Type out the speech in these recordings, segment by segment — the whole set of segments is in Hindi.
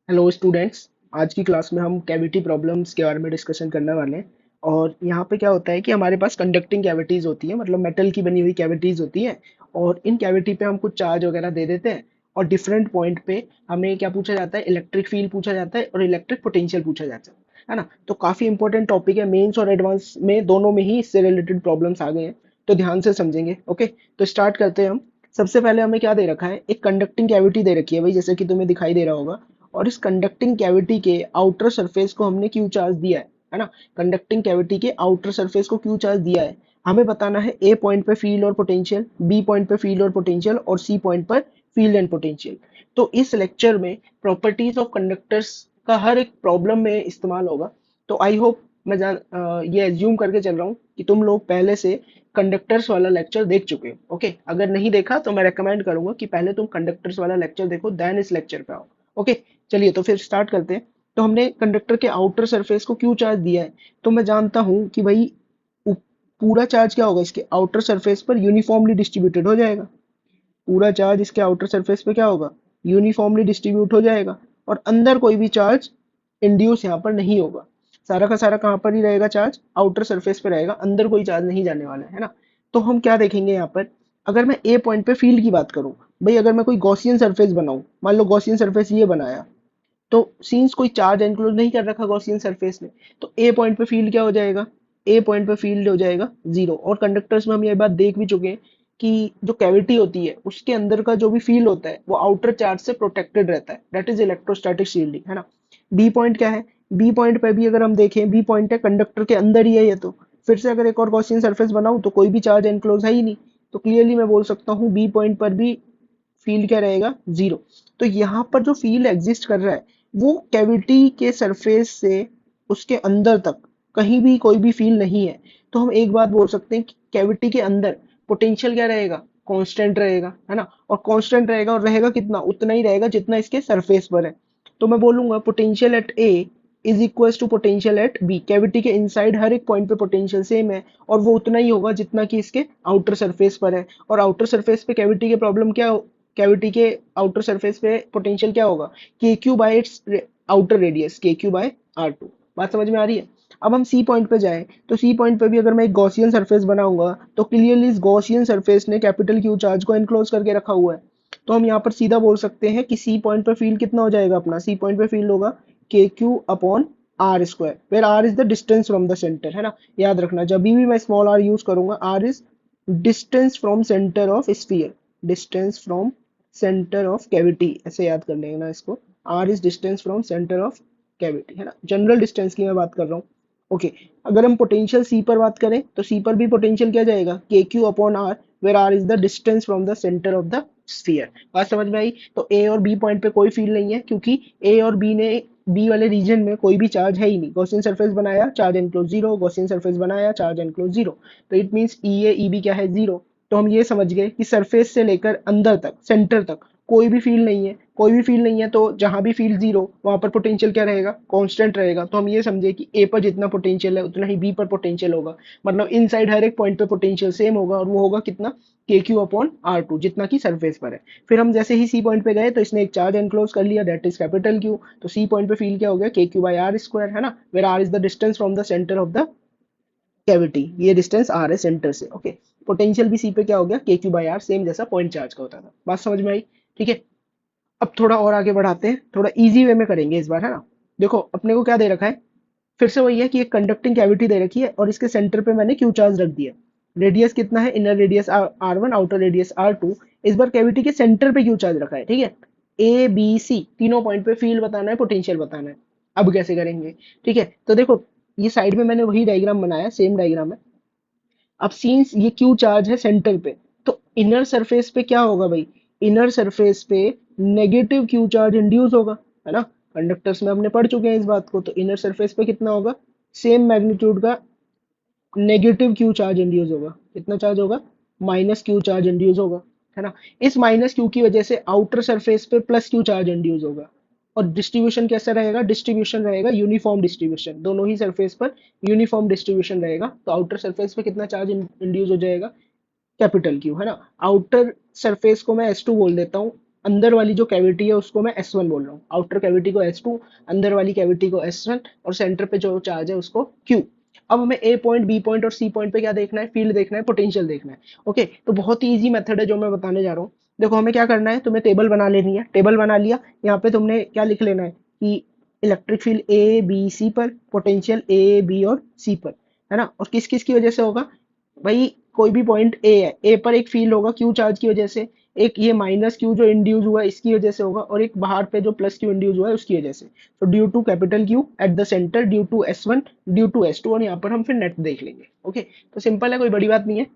Hello students. आज की क्लास में हम कैविटी प्रॉब्लम्स के बारे में डिस्कशन करने वाले हैं। और यहाँ पे क्या होता है कि हमारे पास कंडक्टिंग कैविटीज़ होती है, मतलब मेटल की बनी हुई कैविटीज़ होती है। और इन कैविटी पे हम कुछ चार्ज वगैरह दे देते हैं। और डिफरेंट पॉइंट पे हमें क्या पूछा जाता है, इलेक्ट्रिक फील्ड पूछा जाता है और इलेक्ट्रिक पोटेंशियल पूछा जाता है ना। तो काफ़ी इंपॉर्टेंट टॉपिक है, मेंस और एडवांस में दोनों में ही इससे रिलेटेड प्रॉब्लम्स आ गए हैं। तो ध्यान से समझेंगे। ओके, तो स्टार्ट करते हैं हम। सबसे पहले हमें क्या दे रखा है, एक कंडक्टिंग कैविटी दे रखी है भाई, जैसे कि तुम्हें दिखाई दे रहा होगा। और इस कंडक्टिंग कैविटी के आउटर सरफेस को हमने क्यू चार्ज दिया है ना। कंडक्टिंग कैविटी के आउटर सरफेस को क्यू चार्ज दिया है। हमें बताना है ए पॉइंट पे फील्ड और पोटेंशियल, बी पॉइंट पे फील्ड और पोटेंशियल और सी पॉइंट पर फील्ड एंड पोटेंशियल। तो इस लेक्चर में प्रॉपर्टीज ऑफ कंडक्टर्स का हर एक प्रॉब्लम में इस्तेमाल होगा। तो आई होप ये एज्यूम करके चल रहा हूँ कि तुम लोग पहले से कंडक्टर्स वाला लेक्चर देख चुके हो। ओके, अगर नहीं देखा तो मैं रेकमेंड करूंगा कि पहले तुम कंडक्टर्स वाला लेक्चर देखो, देन इस लेक्चर पे आओ। ओके, चलिए तो फिर स्टार्ट करते हैं। तो हमने कंडक्टर के आउटर सरफेस को क्यों चार्ज दिया है, तो मैं जानता हूं कि भाई उ- पूरा चार्ज क्या होगा, इसके आउटर सरफेस पर यूनिफॉर्मली डिस्ट्रीब्यूटेड हो जाएगा। पूरा चार्ज इसके आउटर सरफेस पे क्या होगा, यूनिफॉर्मली डिस्ट्रीब्यूट हो जाएगा। और अंदर कोई भी चार्ज इंड्यूस यहाँ पर नहीं होगा। सारा का सारा कहाँ पर ही रहेगा, चार्ज आउटर सरफेस पे रहेगा, अंदर कोई चार्ज नहीं जाने वाला है ना। तो हम क्या देखेंगे यहाँ पर, अगर मैं ए पॉइंट पे फील्ड की बात करूं, भाई अगर मैं कोई गॉसियन सरफेस बनाऊं, मान लो गॉसियन सरफेस ये बनाया, तो सीन्स कोई चार्ज एनक्लोज नहीं कर रखा गॉसियन सरफेस ने, तो ए पॉइंट पे फील्ड क्या हो जाएगा, ए पॉइंट पे फील्ड हो जाएगा जीरो। और कंडक्टर्स में हम ये बात देख भी चुके हैं कि जो कैविटी होती है उसके अंदर का जो भी फील्ड होता है वो आउटर चार्ज से प्रोटेक्टेड रहता है, दैट इज इलेक्ट्रोस्टैटिक शील्डिंग, है ना। बी पॉइंट क्या है, बी पॉइंट पे भी अगर हम देखें, बी पॉइंट है कंडक्टर के अंदर ही है ये तो। फिर से अगर एक और गॉसियन सरफेस बनाऊं तो कोई भी चार्ज एनक्लोज है ही नहीं। तो क्लियरली मैं बोल सकता हूँ बी पॉइंट पर भी फील्ड क्या रहेगा, जीरो। तो यहाँ पर जो फील्ड एग्जिस्ट कर रहा है वो कैविटी के सरफेस से उसके अंदर तक कहीं भी कोई भी फील्ड नहीं है। तो हम एक बात बोल सकते हैं कि कैविटी के अंदर पोटेंशियल क्या रहेगा, कांस्टेंट रहेगा, है ना। और कांस्टेंट रहेगा, और रहेगा कितना, उतना ही रहेगा जितना इसके सरफेस पर है। तो मैं बोलूंगा potential at A is equal to potential at B. Cavity के इनसाइड हर एक पॉइंट पे पोटेंशियल सेम है, और वो उतना ही होगा जितना कि इसके आउटर सरफेस पर है। और आउटर सरफेस पे कैविटी के प्रॉब्लम क्या, कैविटी के आउटर सरफेस पे पोटेंशियल क्या होगा, K Q by its outer radius, के क्यू बाय आर टू। बात समझ में आ रही है। अब हम सी पॉइंट पे जाएं, तो सी पॉइंट पे भी अगर मैं एक गॉसियन सरफेस बनाऊंगा तो क्लियरली इस गॉसियन सरफेस ने कैपिटल क्यू चार्ज को एनक्लोज करके रखा हुआ है। तो हम यहाँ पर सीधा बोल सकते हैं कि सी पॉइंट पे फील्ड कितना हो जाएगा अपना, सी पॉइंट पे फील्ड होगा K Q upon R square, where R is the distance from the centre, है ना। याद रखना जब भी मैं स्मॉल आर यूज करूंगा, R is distance from centre of sphere, distance from centre of cavity, ऐसे याद कर लेना इसको। R is distance from centre of cavity, है ना, जनरल डिस्टेंस की मैं बात कर रहा हूँ। ओके, अगर हम पोटेंशियल सी पर बात करें तो सी पर भी पोटेंशियल क्या जाएगा, के Q upon R, where R is the distance from the centre of the sphere. बात समझ में आई। तो ए और बी पॉइंट पे कोई फील्ड नहीं है, क्योंकि ए और बी ने, बी वाले रीजन में कोई भी चार्ज है ही नहीं। गॉसियन सरफेस बनाया, charge enclose zero, Gaussian surface बनाया, चार्ज एनक्लोज जीरो। तो it means E A E B क्या है, जीरो। तो हम ये समझ गए कि सरफेस से लेकर अंदर तक, सेंटर तक कोई भी फील्ड नहीं है। कोई भी फील्ड नहीं है तो जहां भी फील्ड जीरो, वहां पर पोटेंशियल क्या रहेगा, कांस्टेंट रहेगा। तो हम ये समझे कि ए पर जितना पोटेंशियल है उतना ही बी पर पोटेंशियल होगा। मतलब इन साइड हर एक पॉइंट पे पोटेंशियल सेम होगा, और वो होगा कितना, K Q upon are to, जितना कि सरफेस पर है। फिर हम जैसे ही सी पॉइंट पे गए तो इसने एक चार्ज एनक्लोज कर लिया, दैट इज कैपिटल क्यू। तो सी पॉइंट पे फील्ड क्या हो गया, K Q by R square, है ना, where R is the distance from the centre of the cavity, ये डिस्टेंस आर है सेंटर से। ओके, पोटेंशियल भी सी पे क्या हो गया, K Q by R, same जैसा पॉइंट चार्ज का होता था। बात समझ में आई। ठीक है, अब थोड़ा और आगे बढ़ाते हैं, थोड़ा इजी वे में करेंगे इस बार, है ना। देखो अपने को क्या दे रखा है, फिर से वही है कि एक कंडक्टिंग कैविटी दे रखी है और इसके सेंटर पे मैंने क्यू चार्ज रख दिया। रेडियस कितना है, inner radius R one, outer radius R two. इस बार कैविटी के सेंटर पे क्यू चार्ज रखा है, ठीक है। ए बी सी तीनों पॉइंट पे फील्ड बताना है, पोटेंशियल बताना है। अब कैसे करेंगे, ठीक है। तो देखो ये साइड में मैंने वही डायग्राम बनाया, सेम डायग्राम है। अब सीन्स ये क्यू चार्ज है सेंटर पे, तो इनर सरफेस पे क्या होगा भाई, इनर सरफेस पे नेगेटिव क्यू चार्ज इंड्यूस होगा, है ना। कंडक्टर्स में हमने पढ़ चुके हैं इस बात को। तो इनर सरफेस पे कितना होगा, सेम मैग्नीट्यूड का नेगेटिव क्यू चार्ज इंड्यूस होगा। कितना चार्ज होगा, माइनस क्यू चार्ज इंड्यूस होगा, है ना। इस माइनस क्यू की वजह से आउटर सरफेस पे प्लस क्यू चार्ज इंड्यूस होगा। और डिस्ट्रीब्यूशन कैसा रहेगा, डिस्ट्रीब्यूशन रहेगा यूनिफॉर्म डिस्ट्रीब्यूशन, दोनों ही सरफेस पर यूनिफॉर्म डिस्ट्रीब्यूशन रहेगा। तो आउटर सरफेस पे कितना चार्ज इंड्यूस हो जाएगा, कैपिटल क्यू, है ना। आउटर सरफेस को मैं एस टू बोल देता हूँ, अंदर वाली जो कैविटी है उसको मैं S1 बोल रहा हूँ, आउटर कैविटी को S2, अंदर वाली कैविटी को S1 और सेंटर पे जो चार्ज है उसको Q। अब हमें ए पॉइंट, बी पॉइंट और सी पॉइंट पे क्या देखना है, फील्ड देखना है, पोटेंशियल देखना है। ओके, तो बहुत ही इजी मेथड है जो मैं बताने जा रहा हूँ। देखो हमें क्या करना है, तुम्हें टेबल बना लेनी है, टेबल बना लिया, यहाँ पे तुमने क्या लिख लेना है कि electric field A B C पर, पोटेंशियल ए बी और सी पर, है ना। और किस किस की वजह से होगा भाई, कोई भी पॉइंट ए है, ए पर एक फील्ड होगा क्यू चार्ज की वजह से, एक ये माइनस क्यू जो इंड्यूस हुआ है इसकी वजह से होगा, और एक बाहर पे जो प्लस क्यू इंड्यूस हुआ है उसकी वजह से। तो due to capital Q at the centre, due to S1, due to S2, और यहाँ पर हम फिर नेट देख लेंगे। ओके, तो सिंपल है, कोई बड़ी बात नहीं है।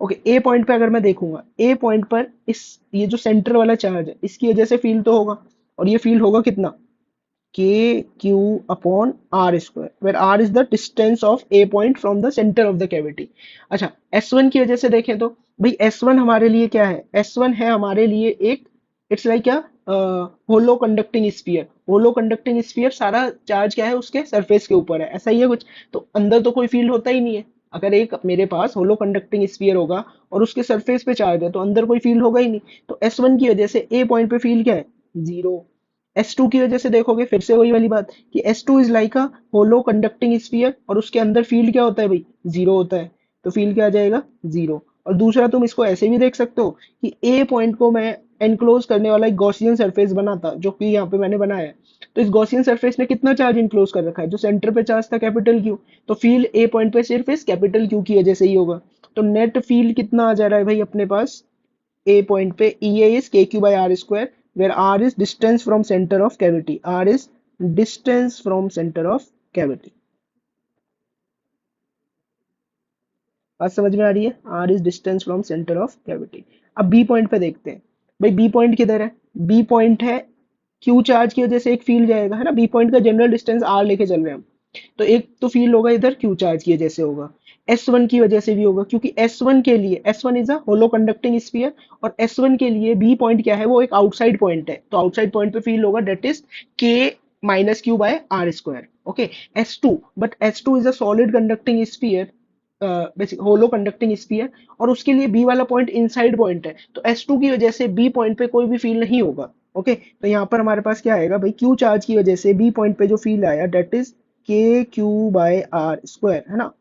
ओके, ए पॉइंट पे अगर मैं देखूंगा, ए पॉइंट पर इस ये जो सेंटर वाला चार्ज है इसकी वजह से फील्ड तो होगा, और ये फील्ड होगा कितना, k q upon r square, where r is the distance of a point from the center of the cavity। अच्छा, S1 की वजह से देखें तो भाई S1 हमारे लिए क्या है, S1 है हमारे लिए एक, इट्स लाइक क्या, होलो कंडक्टिंग स्फीयर। होलो कंडक्टिंग स्फीयर, सारा चार्ज क्या है उसके सरफेस के ऊपर है, ऐसा ही है कुछ। तो अंदर तो कोई फील्ड होता ही नहीं है। अगर एक मेरे पास होलो कंडक्टिंग स्फीयर होगा और उसके सरफेस पे चार्ज है तो अंदर कोई फील्ड होगा ही नहीं। तो S1 की वजह से ए पॉइंट पे फील्ड क्या है, जीरो। S2 की वजह से देखोगे फिर से वही वाली बात कि S2 is like a hollow conducting sphere, और उसके अंदर फील्ड क्या होता है भाई, जीरो होता है। तो फील्ड क्या आ जाएगा, जीरो। और दूसरा तुम इसको ऐसे भी देख सकते हो कि ए पॉइंट को मैं एनक्लोज करने वाला एक गॉसियन सरफेस बनाता, जो कि यहाँ पे मैंने बनाया है। तो इस गॉसियन सरफेस ने कितना चार्ज इनक्लोज कर रखा है, जो सेंटर पे चार्ज था कैपिटल क्यू। तो फील्ड ए पॉइंट पे सिर्फ इस कैपिटल क्यू की वजह से ही होगा। तो नेट फील्ड कितना आ जा रहा है भाई अपने पास, A point पे EA is KQ by R square, where R is distance from center of cavity. R is distance from center of cavity. बात समझ में आ रही है, R is distance from center of cavity। अब B point पे देखते हैं, भाई B point किधर है, B point है Q चार्ज की वजह से एक फील्ड जाएगा, है ना। B point का जनरल डिस्टेंस R लेके चल रहे हैं हम, तो एक तो फील्ड होगा इधर Q चार्ज की वजह से होगा, S1 की वजह से भी होगा, क्योंकि S1 के लिए, S1 is a hollow conducting sphere, और S1 के लिए B पॉइंट क्या है, वो एक आउटसाइड पॉइंट है, तो आउटसाइड पॉइंट पे फील्ड होगा, that is K minus Q by R square. Okay, S2, but S2 is a solid conducting sphere, basic hollow conducting sphere, और उसके लिए बी वाला पॉइंट इनसाइड पॉइंट है, तो S2 की वजह से बी पॉइंट पे कोई भी फील्ड नहीं होगा। ओके, तो यहाँ पर हमारे पास क्या आएगा भाई, क्यू चार्ज की वजह से बी पॉइंट पे जो फील्ड आया date is k Q by R square, है ना।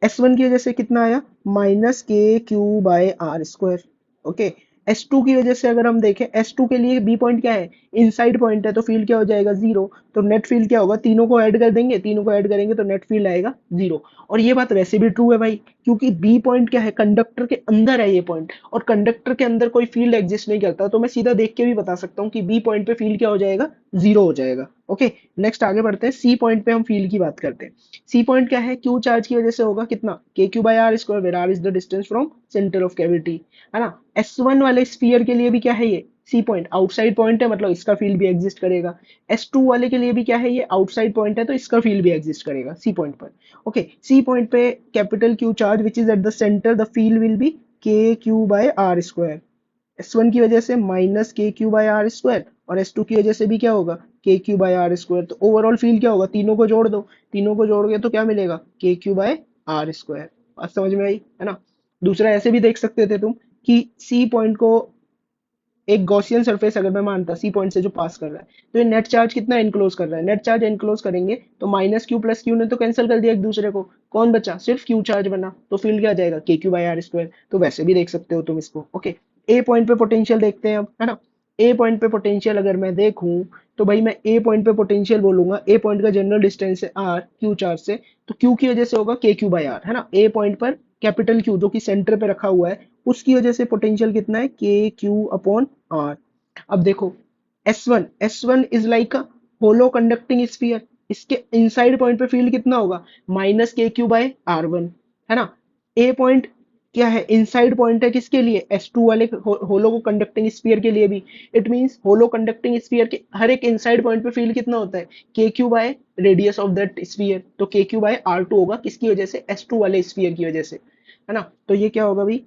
S1 की वजह से कितना आया, माइनस के Q by R square. Okay, S2 की वजह से अगर हम देखें, S2 के लिए बी पॉइंट क्या है, इनसाइड पॉइंट है, तो फील्ड क्या हो जाएगा, जीरो। तो नेट फील्ड क्या होगा, तीनों को ऐड कर देंगे, तीनों को ऐड करेंगे तो नेट फील्ड आएगा जीरो। और ये बात वैसे भी ट्रू है भाई, क्योंकि बी पॉइंट क्या है, कंडक्टर के अंदर है ये पॉइंट, और कंडक्टर के अंदर कोई फील्ड एग्जिस्ट नहीं करता, तो मैं सीधा देख के भी बता सकता हूँ कि बी पॉइंट पे फील्ड क्या हो जाएगा, जीरो हो जाएगा। ओके, नेक्स्ट आगे बढ़ते हैं, सी पॉइंट पे हम फील्ड की बात करते हैं। सी पॉइंट क्या है, क्यू चार्ज की वजह से होगा कितना, K Q by R square, where R is the distance from centre of cavity, है ना। S1 वाले स्फीयर के लिए भी क्या है, ये सी पॉइंट आउटसाइड पॉइंट है, मतलब इसका फील्ड भी एग्जिस्ट करेगा। S2 वाले के लिए भी क्या है, ये आउटसाइड पॉइंट है, तो इसका फील्ड भी एग्जिस्ट करेगा सी पॉइंट पर। ओके, सी पॉइंट पे capital Q charge which is at the centre, the field will be K Q by R square. S1 की वजह से माइनस के क्यू बाय आर स्क्वायर, और S2 की वजह से भी क्या होगा, K Q by R square. तो ओवरऑल फील्ड क्या होगा, तीनों को जोड़ दो, तीनों को जोड़ के तो क्या मिलेगा, के क्यू बाय आर स्क्वायर। बात समझ में आई, है ना। दूसरा ऐसे भी देख सकते थे तुम कि सी पॉइंट को एक गॉसियन सरफेस अगर मैं मानता सी पॉइंट से जो पास कर रहा है, तो ये नेट चार्ज कितना इनक्लोज कर रहा है, नेट चार्ज इनक्लोज करेंगे तो माइनस क्यू प्लस क्यू ने तो कैंसिल कर दिया एक दूसरे को, कौन बचा, सिर्फ क्यू चार्ज बना, तो फील्ड क्या आ जाएगा, के क्यू बाई आर स्क्वायर। तो वैसे भी देख सकते हो तुम इसको। ओके, ए पॉइंट पे पोटेंशियल देखते हैं अब, है ना। ए पॉइंट पे पोटेंशियल अगर मैं देखूं, तो भाई मैं ए पॉइंट पे पोटेंशियल बोलूंगा, ए पॉइंट का जनरल डिस्टेंस है आर क्यू चार्ज से, तो क्यू की वजह से होगा के क्यू बाई आर, है ना। ए पॉइंट पर कैपिटल क्यू जो कि सेंटर पे रखा हुआ है, उसकी वजह से पोटेंशियल कितना है, के क्यू अपॉन आर। अब देखो, S1 is like a hollow conducting sphere, इसके इनसाइड पॉइंट पे फील्ड कितना होगा, माइनस के क्यू बाय आर वन, है ना। ए पॉइंट क्या है, इनसाइड पॉइंट है किसके लिए, S2 वाले होलो को कंडक्टिंग स्फीयर के लिए भी। It means hollow conducting sphere के हर एक इनसाइड पॉइंट पे फील्ड कितना होता है, के Q by radius of that sphere, तो K Q by are to होगा, किसकी वजह से, S2 वाले स्फीयर की वजह से, है ना। तो ये क्या होगा भाई,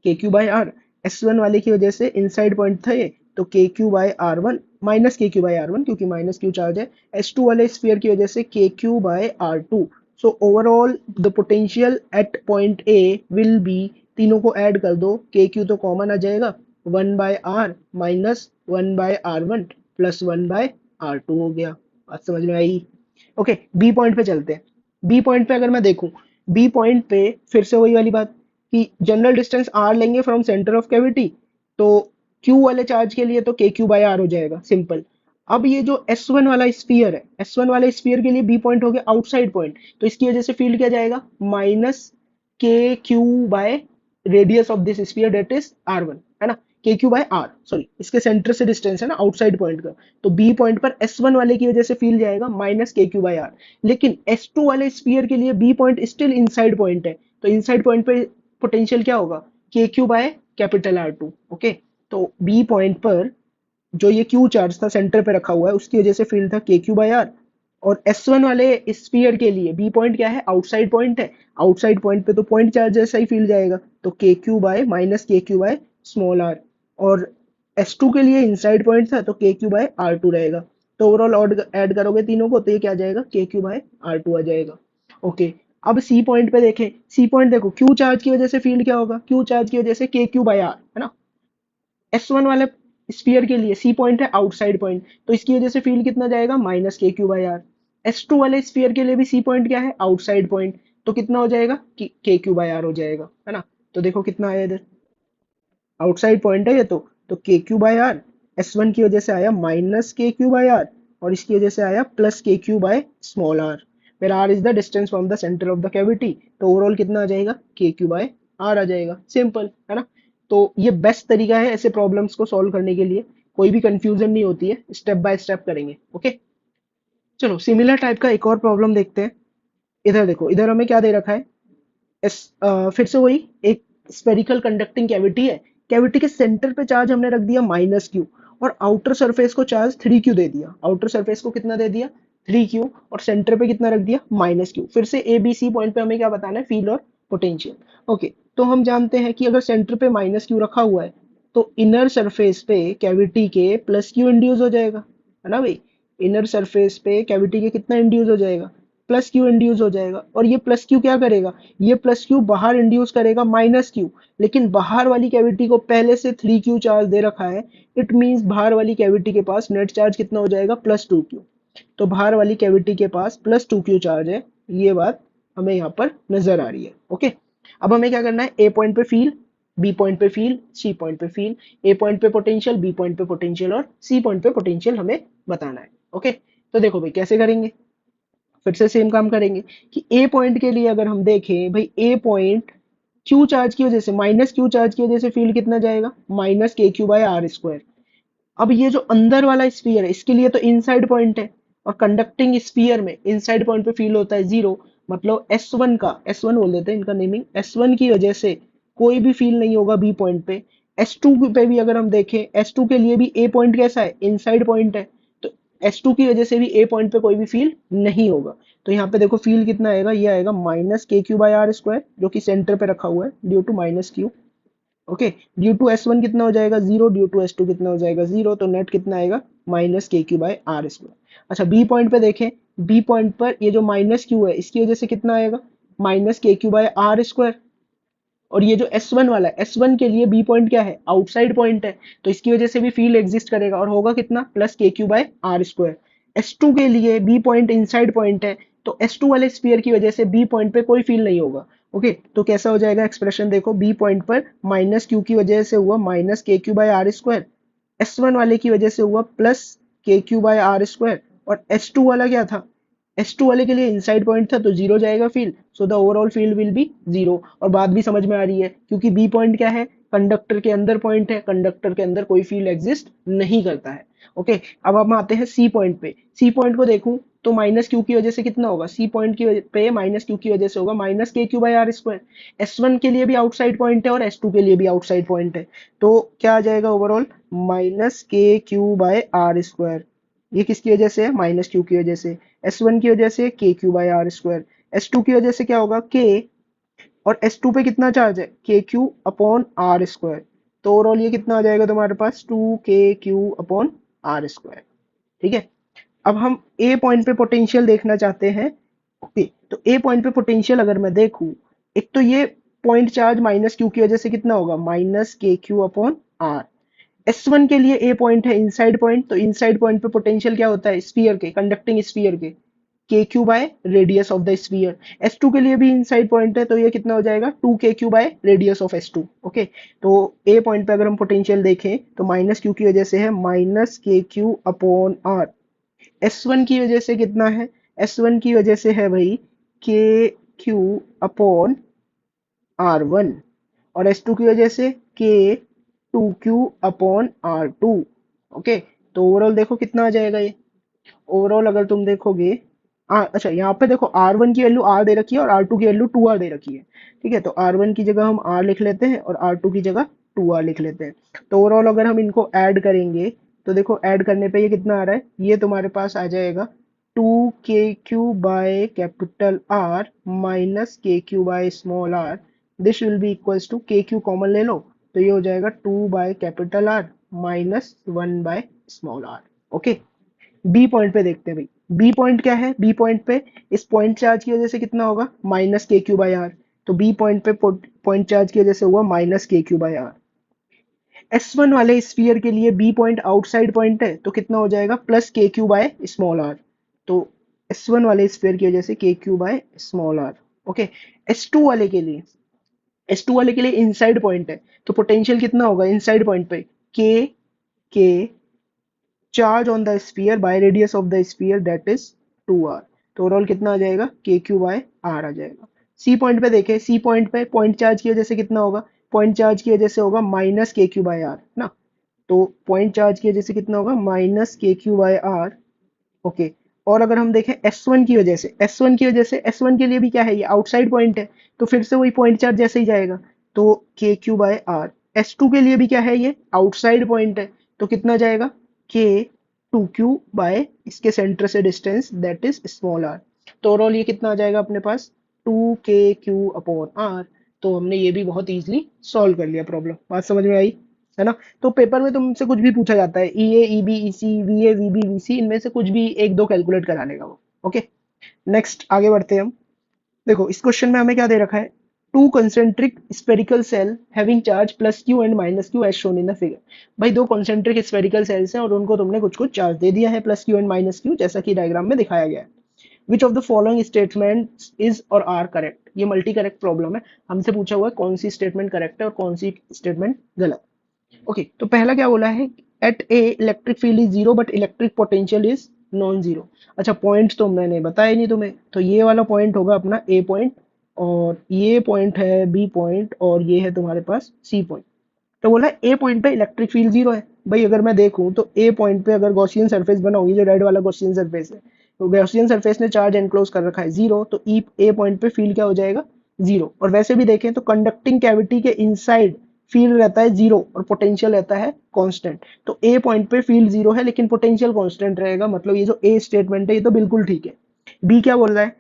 के क्यू बाई आर, S1 वाले की वजह से इनसाइड पॉइंट था ये, तो K Q by R one, minus के क्यू बाई आर वन क्योंकि माइनस क्यू चार्ज है, S2 वाले स्फीयर की वजह से K Q by R two. So overall the potential at point A will be, तीनों को ऐड कर दो, के क्यू तो कॉमन आ जाएगा, 1/r minus 1/r1 plus 1/r2 हो गया। बात समझ में आई? ओके, बी पॉइंट पे चलते हैं। बी पॉइंट पे अगर मैं देखूं, बी पॉइंट पे फिर से वही वाली बात कि जनरल डिस्टेंस आर लेंगे फ्रॉम सेंटर ऑफ कैविटी, तो क्यू वाले चार्ज के लिए तो के क्यू बाय आर हो जाएगा, सिंपल। अब ये जो एस वन वाला स्फीयर है, एस वन वाले स्फीयर के लिए बी पॉइंट हो गया आउटसाइड पॉइंट, तो इसकी वजह से फील्ड क्या जाएगा, माइनस के Q by radius of this sphere that is R one, है ना। K Q by R, sorry, इसके सेंटर से डिस्टेंस है ना आउटसाइड पॉइंट का, तो बी पॉइंट पर एस वन वाले की वजह से फील्ड जाएगा माइनस के क्यू बाय आर। लेकिन एस टू वाले स्फीयर के लिए B point still inside point है, तो इनसाइड पॉइंट पे पोटेंशियल क्या होगा, K Q by capital R two. Okay, तो बी पॉइंट पर जो ये क्यू चार्ज था सेंटर पे रखा हुआ है, उसकी वजह से फील्ड था के क्यू बाय आर। और एस वन वाले स्फीयर के लिए बी पॉइंट क्या है, आउटसाइड पॉइंट है, आउटसाइड पॉइंट पे तो पॉइंट चार्ज जैसा ही फील्ड जाएगा, तो के क्यू बाय माइनस के क्यू बाय स्मॉल आर। और एस टू के लिए इनसाइड पॉइंट था, तो K Q by are to रहेगा। तो ओवरऑल ऐड करोगे तीनों को, तो ये क्या आ जाएगा, के क्यू बाय आर टू आ जाएगा। ओके, अब सी पॉइंट पे देखें, सी पॉइंट देखो, क्यू चार्ज की वजह से फील्ड क्या होगा, क्यू चार्ज की वजह से के क्यू बाय आर, है ना। एस वन वाले स्फीयर के लिए सी पॉइंट है आउटसाइड पॉइंट, तो इसकी वजह से फील्ड कितना जाएगा, माइनस के Q by R. S two वाले स्फीयर के लिए भी सी पॉइंट क्या है, आउटसाइड पॉइंट, तो कितना हो जाएगा, के क्यू बाय आर हो जाएगा, है ना। तो देखो कितना आया इधर, आउटसाइड पॉइंट है ये, तो K Q by R, S one की वजह से आया माइनस के क्यू बाय आर, और इसकी वजह से आया plus K Q by small r, फिर r is the distance from the centre of the cavity, तो ओवरऑल कितना आ जाएगा, के क्यू बाय आर आ जाएगा, सिंपल, है ना। तो ये बेस्ट तरीका है ऐसे प्रॉब्लम्स को सॉल्व करने के लिए, कोई भी कंफ्यूजन नहीं होती है, स्टेप बाय स्टेप करेंगे। ओके, चलो सिमिलर टाइप का एक और प्रॉब्लम देखते हैं। इधर देखो, इधर हमें क्या दे रखा है, फिर से वही एक स्फेरिकल कंडक्टिंग कैविटी है, कैविटी के सेंटर पे चार्ज हमने रख दिया माइनस क्यू, और आउटर सरफेस को चार्ज 3Q दे दिया, आउटर सरफेस को कितना दे दिया, 3Q, और सेंटर पे कितना रख दिया, माइनस क्यू। फिर से ए बी सी पॉइंट पे हमें क्या बताना है, फील्ड और पोटेंशियल। ओके, तो हम जानते हैं कि अगर सेंटर पे माइनस क्यू रखा हुआ है, तो इनर सरफेस पे कैविटी के प्लस क्यू इंड्यूस हो जाएगा, है ना भाई। इनर सरफेस पे कैविटी के कितना इंड्यूस हो जाएगा, प्लस क्यू इंड्यूस हो जाएगा। और ये प्लस क्यू क्या करेगा, ये प्लस क्यू बाहर इंड्यूस करेगा माइनस क्यू, लेकिन बाहर वाली कैविटी को पहले से 3Q चार्ज दे रखा है, इट मींस बाहर वाली कैविटी के पास नेट चार्ज कितना हो जाएगा, प्लस 2Q। तो बाहर वाली कैविटी के पास प्लस 2Q चार्ज है, ये बात हमें यहाँ पर नजर आ रही है। ओके, अब हमें क्या करना है, ए पॉइंट पे फील्ड, बी पॉइंट पे फील्ड, सी पॉइंट पे फील्ड, ए पॉइंट पे पोटेंशियल, बी पॉइंट पे पोटेंशियल, और सी पॉइंट पे पोटेंशियल हमें बताना है। ओके, तो देखो भाई कैसे करेंगे, फिर से सेम काम करेंगे कि ए पॉइंट के लिए अगर हम देखें भाई, ए पॉइंट क्यू चार्ज की वजह से, माइनस क्यू चार्ज की वजह से फील्ड कितना जाएगा, माइनस के क्यू बाय आर स्क्वायर। अब ये जो अंदर वाला स्फीयर है, इसके लिए तो इनसाइड पॉइंट है, और कंडक्टिंग स्फीयर में इनसाइड पॉइंट पे फील्ड होता है जीरो, मतलब एस वन का, एस वन बोल देते हैं इनका नेमिंग, एस वन की वजह से कोई भी फील्ड नहीं होगा बी पॉइंट पे। एस टू पे भी अगर हम देखें, एस टू के लिए भी ए पॉइंट कैसा है, इनसाइड पॉइंट है, तो एस टू की वजह से भी ए पॉइंट पे कोई भी फील्ड नहीं होगा। तो यहाँ पे देखो फील्ड कितना आएगा, ये आएगा माइनस के क्यू बाय आर स्क्वायर, जो कि सेंटर पे रखा हुआ है due to minus Q. Okay, due to S one कितना हो जाएगा, zero, due to S two कितना हो जाएगा, जीरो, तो नेट कितना आएगा, माइनस के क्यू बाय आर स्क्वायर। अच्छा, बी पॉइंट पे देखें, बी पॉइंट पर ये जो माइनस क्यू है, इसकी वजह से कितना आएगा, माइनस के क्यू बाय आर स्क्वायर। और ये जो एस वन वाला है, एस वन के लिए बी पॉइंट क्या है, आउटसाइड पॉइंट है, तो इसकी वजह से भी फील्ड एग्जिस्ट करेगा, और होगा कितना, plus K Q by R square. S two के लिए बी पॉइंट इनसाइड पॉइंट है, तो एस टू वाले स्फीयर की वजह से बी पॉइंट पे कोई फील्ड नहीं होगा। ओके, तो कैसा हो जाएगा एक्सप्रेशन, देखो बी पॉइंट पर माइनस क्यू की वजह से हुआ माइनस के Q by R square, S one वाले की वजह से हुआ plus K Q by R square, और एस टू वाला क्या था, एस टू वाले के लिए इनसाइड पॉइंट था, तो जीरो जाएगा field, so the overall field will B zero. और बात भी समझ में आ रही है, क्योंकि बी पॉइंट क्या है, कंडक्टर के अंदर पॉइंट है, कंडक्टर के अंदर कोई फील्ड एग्जिस्ट नहीं करता है। ओके, अब हम आते हैं सी पॉइंट पे, सी पॉइंट को देखूं तो माइनस क्यू की वजह से कितना होगा, सी पॉइंट की पे माइनस क्यू की वजह से होगा माइनस के Q by R square. S one के लिए भी आउटसाइड पॉइंट है, और एस टू के लिए भी आउटसाइड पॉइंट है, तो क्या आ जाएगा ओवरऑल, माइनस के क्यू बाय आर स्क्वायर। ये किसकी वजह से है, माइनस क्यू की वजह से। एस वन की वजह से K Q by R square, S two की वजह से क्या होगा, के, और एस टू पे कितना चार्ज है, के क्यू अपॉन आर स्क्वायर। तो ओवरऑल ये कितना आ जाएगा तुम्हारे पास, 2 के क्यू अपॉन आर स्क्वायर। ठीक है, अब हम ए पॉइंट पे पोटेंशियल देखना चाहते हैं। ओके, तो ए पॉइंट पे पोटेंशियल अगर मैं देखूं, एक तो ये पॉइंट चार्ज माइनस क्यू की वजह से कितना होगा, माइनस के क्यू अपॉन आर, S1 के लिए ए पॉइंट है इनसाइड पॉइंट, तो इनसाइड पॉइंट पे पोटेंशियल क्या होता है स्फीयर के, कंडक्टिंग स्फीयर के, के Q by radius of the sphere. S2 के लिए भी इनसाइड पॉइंट है, तो ये कितना हो जाएगा 2 KQ bye radius of S2। Okay, तो ए पॉइंट पे अगर हम पोटेंशियल देखें तो माइनस क्यू की वजह से है -KQ/R। S1 की वजह से कितना है, S1 की वजह से है भाई KQ/R1, और S2 की वजह से K2Q/R2। ओके, तो ओवरऑल देखो कितना आ जाएगा ये। ओवरऑल अगर तुम देखोगे अच्छा यहाँ पे देखो R1 की वैल्यू R दे रखी है और R2 की वैल्यू 2R दे रखी है। ठीक है, तो R1 की जगह हम R लिख लेते हैं और R2 की जगह 2R लिख लेते हैं। तो ओवरऑल अगर हम इनको ऐड करेंगे तो देखो ऐड करने पे ये कितना आ रहा है, ये तुम्हारे पास आ जाएगा 2KQ by capital R minus KQ by small r। This will be equals to KQ common ले लो, तो ये हो जाएगा 2 by capital R minus 1 by small r। Okay, B point पे देखते हैं भाई, बी पॉइंट क्या है, बी पॉइंट पे इस पॉइंट चार्ज की वजह से कितना होगा -KQ/R। तो बी पॉइंट पे पॉइंट चार्ज की वजह से हुआ -KQ/R। S1 वाले स्फीयर के लिए बी पॉइंट आउटसाइड पॉइंट है, तो कितना हो जाएगा +KQ/r। तो S1 वाले स्फीयर की वजह से KQ/r। ओके, S2 वाले के लिए, S2 वाले के लिए इनसाइड पॉइंट है, तो पोटेंशियल कितना होगा इनसाइड पॉइंट पे, के charge on the sphere bye radius of the sphere that is 2R। तो ओवरऑल कितना आ जाएगा KQ/R आ जाएगा। सी पॉइंट पे देखें, सी पॉइंट पे पॉइंट चार्ज की वजह से कितना होगा, पॉइंट चार्ज की वजह से होगा -KQ/R ना। तो पॉइंट चार्ज की वजह से कितना होगा -KQ/R। ओके, और अगर हम देखें S1 की वजह से, S1 की वजह से, S1 के लिए भी क्या है ये आउटसाइड पॉइंट है, तो फिर से वही पॉइंट चार्ज जैसे ही जाएगा, तो KQ/R। S2 के लिए भी क्या है ये आउटसाइड पॉइंट है, तो कितना जाएगा K2Q बाय इसके सेंटर से distance that is small r। तो ओवरऑल ये कितना आ जाएगा अपने पास 2KQ/R। तो हमने ये भी बहुत इजीली सॉल्व कर लिया प्रॉब्लम, बात समझ में आई है ना। तो पेपर में तुमसे कुछ भी पूछा जाता है, E A E B E C V A V B V C, इनमें से कुछ भी एक दो कैलकुलेट करा लेगा वो। ओके, नेक्स्ट आगे बढ़ते हैं हम। देखो इस क्वेश्चन में हमें क्या दे रखा है, two concentric spherical shell having charge +Q and -Q as shown in the figure. भाई दो कंसेंट्रिक स्पेरिकल सेल्स हैं और उनको तुमने कुछ कुछ चार्ज दे दिया है +Q एंड -Q, जैसा कि डायग्राम में दिखाया गया है। Which of the following statement is और आर करेक्ट, ये मल्टी करेक्ट प्रॉब्लम है, हमसे पूछा हुआ है कौन सी स्टेटमेंट करेक्ट है और कौन सी स्टेटमेंट गलत। ओके, तो पहला क्या बोला है, at A electric field is zero but electric potential is non zero. अच्छा पॉइंट तो मैंने बताया नहीं तुम्हें, तो ये वाला पॉइंट होगा अपना ए पॉइंट, और ये पॉइंट है बी पॉइंट, और ये है तुम्हारे पास सी पॉइंट। तो बोला ए पॉइंट पे इलेक्ट्रिक फील्ड जीरो है। भाई अगर मैं देखूं तो ए पॉइंट पे अगर गॉसियन सरफेस बना हुई, जो रेड वाला गॉसियन सरफेस है, तो गॉसियन सरफेस ने चार्ज एनक्लोज कर रखा है जीरो, तो ई ए पॉइंट पे फील्ड क्या हो जाएगा जीरो। और वैसे भी देखें तो कंडक्टिंग कैविटी के इनसाइड फील्ड रहता है जीरो और पोटेंशियल रहता है कांस्टेंट। तो ए पॉइंट पे फील्ड जीरो है लेकिन पोटेंशियल कांस्टेंट रहेगा, मतलब ये जो ए स्टेटमेंट है ये तो बिल्कुल ठीक है। बी क्या बोल रहा है,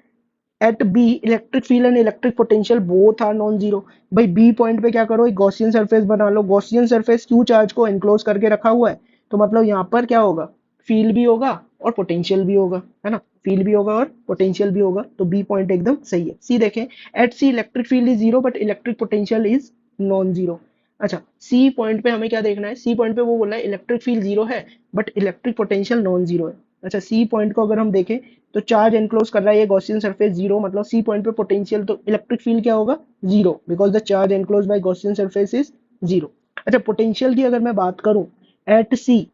at B electric field and electric potential both are non zero. भाई बी पॉइंट पे क्या करो, एक गॉसियन सरफेस बना लो, गॉसियन सरफेस क्यू चार्ज को एनक्लोज करके रखा हुआ है, तो मतलब यहाँ पर क्या होगा, फील्ड भी होगा और पोटेंशियल भी होगा, है ना, फील्ड भी होगा और पोटेंशियल भी होगा, तो बी पॉइंट एकदम सही है। सी देखें, at C electric field is zero but electric potential is non zero. अच्छा सी पॉइंट पे हमें क्या देखना है, सी पॉइंट पे वो बोला है इलेक्ट्रिक फील्ड जीरो है but electric potential non zero है। अच्छा सी पॉइंट को अगर हम देखें तो चार्ज एनक्लोज कर रहा है ये गॉसियन सरफेस जीरो, मतलब सी पॉइंट पे पोटेंशियल तो इलेक्ट्रिक फील्ड क्या होगा zero, because the charge enclose by Gaussian surface is zero. अच्छा पोटेंशियल की अगर मैं बात करूं एट सी,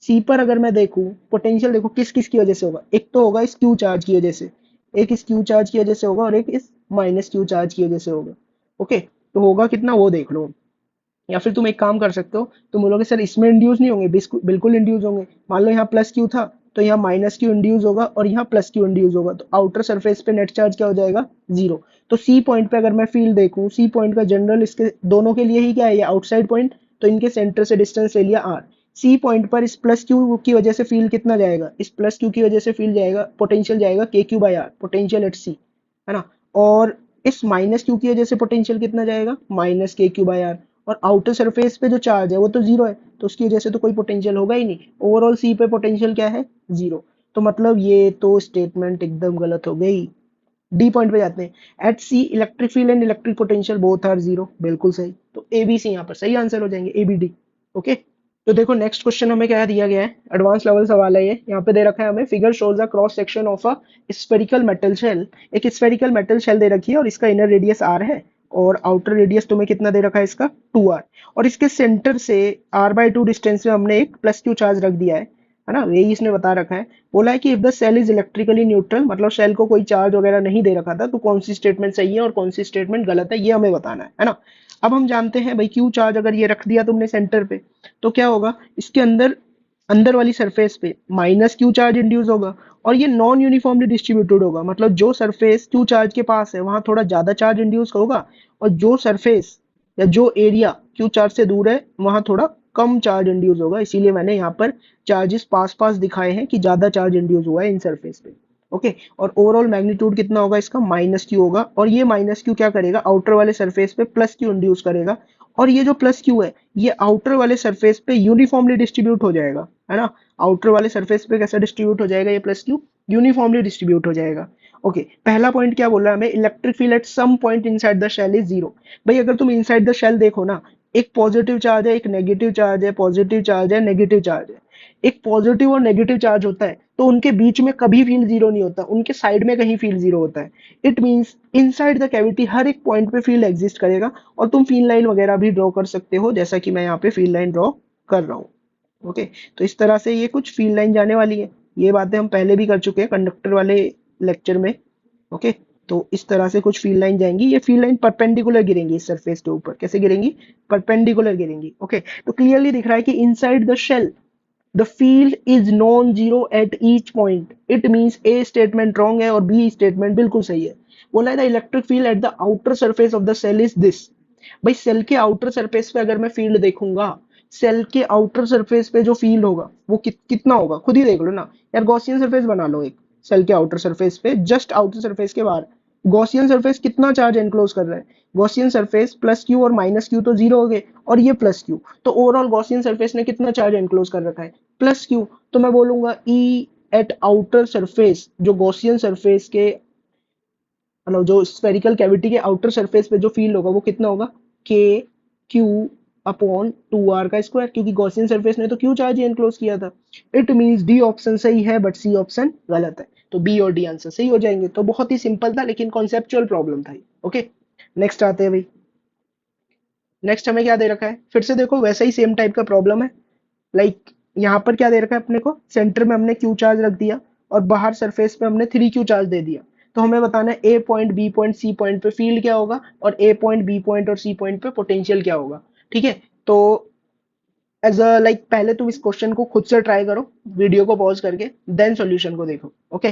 सी पर अगर मैं देखूं पोटेंशियल देखो किस किस की वजह से होगा, एक तो होगा इस क्यू चार्ज की वजह से, एक इस क्यू चार्ज की वजह से होगा और एक इस -Q चार्ज की वजह से होगा। ओके, तो होगा कितना वो देख लो। या फिर तुम एक काम कर सकते हो, तुम बोलोगे सर इसमें इंड्यूस नहीं होंगे, बिल्कुल इंड्यूस होंगे। मान लो यहाँ +Q था तो यहाँ -Q इंड्यूस होगा और यहाँ +Q इंड्यूस होगा, तो आउटर सरफेस पे नेट चार्ज क्या हो जाएगा जीरो। तो सी पॉइंट पे अगर मैं फील्ड देखूं, सी पॉइंट का जनरल इसके दोनों के लिए ही क्या है, ये आउटसाइड पॉइंट, तो इनके सेंटर से डिस्टेंस ले लिया r। सी पॉइंट पर इस +Q की वजह से फील्ड कितना जाएगा, इस +Q की वजह से फील्ड जाएगा, पोटेंशियल जाएगा KQ/R, पोटेंशियल एट सी, है ना। और इस -Q की वजह से पोटेंशियल कितना जाएगा -KQ/R। और आउटर सरफेस पे जो चार्ज है वो तो जीरो है, तो उसकी वजह से तो कोई पोटेंशियल होगा ही नहीं, ओवरऑल सी पे पोटेंशियल क्या है जीरो। तो मतलब ये तो स्टेटमेंट एकदम गलत हो गई। डी पॉइंट पे जाते हैं, at C electric field and electric potential both are zero, बिल्कुल सही, तो ए बी सी यहाँ पर सही आंसर हो जाएंगे, ए बी डी। ओके, तो देखो नेक्स्ट क्वेश्चन हमें क्या दिया गया है, एडवांस लेवल सवाल है ये। यहाँ पे दे रखा है हमें, figure shows a cross section of a spherical metal shell. एक स्फेरिकल मेटल शेल दे रखी है और इसका इनर रेडियस आर है और आउटर रेडियस तुम्हें कितना दे रखा है इसका, 2r। और इसके सेंटर से r/2 डिस्टेंस में हमने एक प्लस क्यू चार्ज रख दिया है ना, यही इसने बता रखा है। बोला है कि if the shell is electrically neutral, मतलब सेल को कोई चार्ज वगैरह नहीं दे रखा था, तो कौन सी स्टेटमेंट सही है और कौन सी स्टेटमेंट गलत है, ये हमें बताना है ना। अब हम जानते हैं भाई, क्यू चार्ज अगर ये रख दिया तुमने सेंटर पे, तो क्या होगा, इसके अंदर अंदर वाली सरफेस पे माइनस क्यू चार्ज इंड्यूस होगा। और ये नॉन यूनिफॉर्मली डिस्ट्रीब्यूटेड होगा, मतलब जो सरफेस क्यू चार्ज के पास है वहां थोड़ा ज्यादा चार्ज इंड्यूस होगा, और जो सरफेस या जो एरिया क्यू चार्ज से दूर है वहां थोड़ा कम चार्ज इंड्यूस होगा। इसीलिए मैंने यहाँ पर चार्जेस पास पास दिखाए हैं कि ज्यादा चार्ज इंड्यूस हुआ है इन सरफेस पे। ओके, और ओवरऑल मैग्नीट्यूड कितना होगा इसका, माइनस क्यू होगा। और ये माइनस क्यू क्या करेगा, आउटर वाले सरफेस पे प्लस क्यू इंड्यूस करेगा। और ये जो प्लस क्यू है, ये आउटर वाले सरफेस पे यूनिफॉर्मली डिस्ट्रीब्यूट हो जाएगा, है ना। आउटर वाले सरफेस पे कैसा डिस्ट्रीब्यूट हो जाएगा ये प्लस क्यू, यूनिफॉर्मली डिस्ट्रीब्यूट हो जाएगा। ओके, पहला पॉइंट क्या बोल रहा है हमें, electric field at some point inside the shell is zero. भाई अगर तुम इनसाइड द शेल देखो ना, एक पॉजिटिव चार्ज है, एक नेगेटिव चार्ज है, पॉजिटिव चार्ज है, नेगेटिव चार्ज है। एक पॉजिटिव और नेगेटिव चार्ज होता है तो उनके बीच में कभी फील्ड जीरो नहीं होता, उनके साइड में कहीं फील्ड जीरो होता है। It means inside the cavity हर एक पॉइंट पे फील्ड एग्जिस्ट करेगा। और तुम फील्ड लाइन वगैरह भी ड्रॉ कर सकते हो, जैसा कि मैं यहाँ पे फील्ड लाइन ड्रॉ कर रहा हूँ। ओके, तो इस तरह से ये कुछ फील्ड लाइन जाने वाली है। ये बातें हम पहले भी कर चुके हैं कंडक्टर वाले लेक्चर में। ओके, तो इस तरह से कुछ फील्ड लाइन जाएंगी। ये फील्ड लाइन परपेंडिकुलर गिरेंगी इस सरफेस के ऊपर। कैसे गिरेंगी, परपेंडिकुलर गिरेंगी। ओके, तो क्लियरली दिख रहा है कि inside the shell the field is non zero at each point. It means A statement wrong है और बी स्टेटमेंट बिल्कुल सही है। बोला है the electric field at the outer surface of the shell is this. भाई सेल के आउटर सरफेस पे अगर मैं फील्ड देखूंगा, सेल के आउटर सरफेस पे जो फील्ड होगा वो कितना होगा, खुद ही देख लो ना यार। गॉसियन सरफेस बना लो एक, सेल के आउटर सरफेस पे, जस्ट आउटर सरफेस के बाहर गॉसियन सरफेस कितना चार्ज एनक्लोज कर रहा है। गॉसियन सरफेस प्लस क्यू और माइनस क्यू तो जीरो हो गए, और ये प्लस क्यू, तो ओवरऑल गॉसियन सरफेस ने कितना चार्ज एनक्लोज कर रखा है, प्लस क्यू। तो मैं बोलूंगा ई एट आउटर सरफेस, जो गॉसियन सरफेस के, मतलब जो स्फेरिकल कैविटी के आउटर सरफेस पे जो फील्ड होगा वो कितना होगा, के क्यू अपॉन 2r का स्क्वायर, क्योंकि गॉसियन सरफेस ने तो क्यू चार्ज ही एनक्लोज किया था। इट मींस डी ऑप्शन सही है बट सी ऑप्शन गलत है, तो बी और डी आंसर सही हो जाएंगे। तो बहुत ही सिंपल था लेकिन कॉन्सेप्चुअल प्रॉब्लम था। ओके, नेक्स्ट आते हैं भाई। नेक्स्ट हमें क्या दे रखा है, फिर से देखो वैसा ही सेम टाइप का प्रॉब्लम है। लाइक यहाँ पर क्या दे रखा है अपने को, सेंटर में हमने क्यू चार्ज रख दिया और बाहर सरफेस पे हमने 3 क्यू चार्ज दे दिया। तो हमें बताना है A point, B point, C point पे फील्ड क्या होगा, और ए पॉइंट, बी पॉइंट और सी पॉइंट पे पोटेंशियल क्या होगा। ठीक है, तो एज अ लाइक पहले तुम इस क्वेश्चन को खुद से ट्राई करो, वीडियो को पॉज करके, देन सॉल्यूशन को देखो। ओके,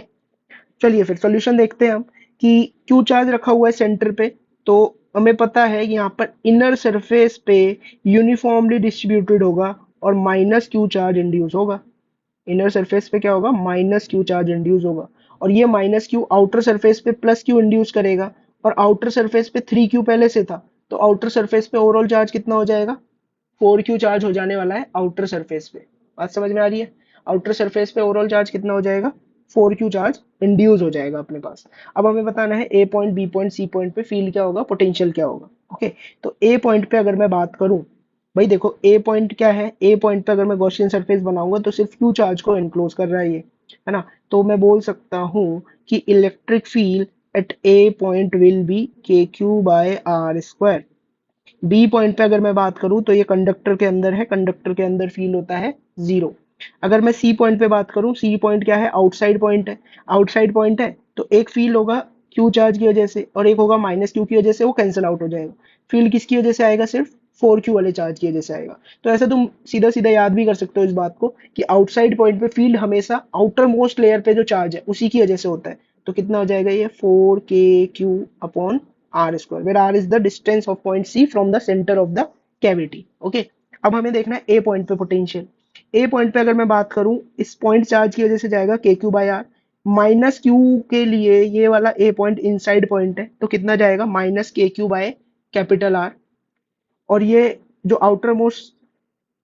चलिए फिर सॉल्यूशन देखते हैं हम, कि क्यू चार्ज रखा हुआ है सेंटर पे। तो हमें पता है कि यहाँ पर इनर सरफेस पे यूनिफॉर्मली डिस्ट्रीब्यूटेड होगा और माइनस क्यू चार्ज इंड्यूस होगा। इनर सरफेस पे क्या होगा, माइनस क्यू चार्ज इंड्यूस होगा। और ये माइनस क्यू आउटर सरफेस पे प्लस क्यू इंड्यूस करेगा। और आउटर सरफेस पे 3 क्यू पहले से था, तो आउटर सरफेस पे ओवरऑल चार्ज कितना हो जाएगा, 4 क्यू चार्ज हो जाने वाला है आउटर सरफेस पे। बात समझ में आ रही है, आउटर सरफेस पे ओवरऑल चार्ज कितना हो जाएगा, 4 क्यू चार्ज इंड्यूस हो जाएगा अपने पास। अब हमें बताना है A point, B point, C point पे फील्ड क्या होगा, पोटेंशियल क्या होगा। ओके, तो ए पॉइंट पे अगर मैं बात करूं, भाई देखो ए पॉइंट क्या है, ए पॉइंट पे अगर मैं गॉसियन सरफेस बनाऊंगा तो सिर्फ क्यू चार्ज को एनक्लोज कर रहा है ये, है ना। तो मैं बोल सकता हूँ कि electric field at A point will be K Q by R square. B point पे अगर मैं बात करूं तो ये कंडक्टर के अंदर है, कंडक्टर के अंदर फील होता है जीरो। अगर मैं सी पॉइंट पे बात करूं, सी पॉइंट क्या है, आउटसाइड पॉइंट है। आउटसाइड पॉइंट है तो एक फील होगा क्यू चार्ज की वजह से और एक होगा माइनस क्यू की वजह से, वो कैंसिल आउट हो जाएगा। फील्ड किसकी वजह से आएगा, सिर्फ 4 क्यू वाले चार्ज की वजह से आएगा। तो ऐसा तुम सीधा सीधा याद भी कर सकते हो इस बात को कि आउटसाइड पॉइंट पे फील्ड हमेशा आउटर मोस्ट लेयर पे जो चार्ज है उसी की वजह से होता है। तो कितना हो जाएगा ये, 4 k q upon r square, where r is the distance of point C from the center of the cavity. Okay, अब हमें देखना है A पॉइंट पे पोटेंशियल। A पॉइंट पे अगर मैं बात करूं, इस पॉइंट चार्ज की वजह से जाएगा के Q by R. Minus Q के लिए ये वाला A पॉइंट इनसाइड पॉइंट है तो कितना जाएगा, माइनस के क्यू बाय कैपिटल आर। और ये जो आउटर मोस्ट